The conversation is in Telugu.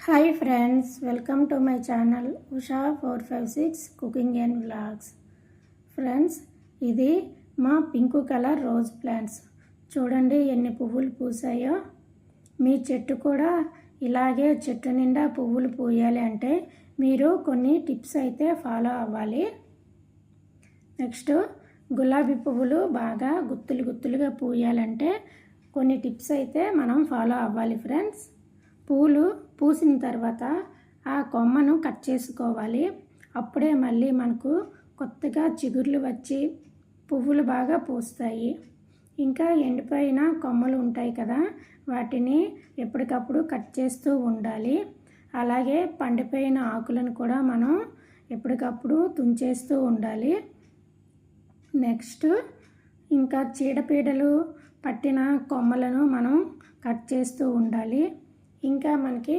Hi friends, welcome to my channel Usha 456 cooking and vlogs. Friends, ఇది మా పింక్ కలర్ రోజ్ ప్లాంట్స్. చూడండి ఎన్ని పువ్వులు పూసాయో. మీ చెట్టు కూడా ఇలాగే చెట్టు నిండా పువ్వులు పూయాలి అంటే మీరు కొన్ని టిప్స్ అయితే ఫాలో అవ్వాలి. నెక్స్ట్, గులాబీ పువ్వులు బాగా గుత్తులు గుత్తులుగా పూయాలంటే కొన్ని టిప్స్ అయితే మనం ఫాలో అవ్వాలి ఫ్రెండ్స్. పూలు పూసిన తర్వాత ఆ కొమ్మను కట్ చేసుకోవాలి. అప్పుడే మళ్ళీ మనకు కొత్తగా చిగుర్లు వచ్చి పువ్వులు బాగా పూస్తాయి. ఇంకా ఎండిపోయిన కొమ్మలు ఉంటాయి కదా, వాటిని ఎప్పటికప్పుడు కట్ చేస్తూ ఉండాలి. అలాగే పండిపోయిన ఆకులను కూడా మనం ఎప్పటికప్పుడు తుంచేస్తూ ఉండాలి. నెక్స్ట్, ఇంకా చీడపీడలు పట్టిన కొమ్మలను మనం కట్ చేస్తూ ఉండాలి. ఇంకా మనకి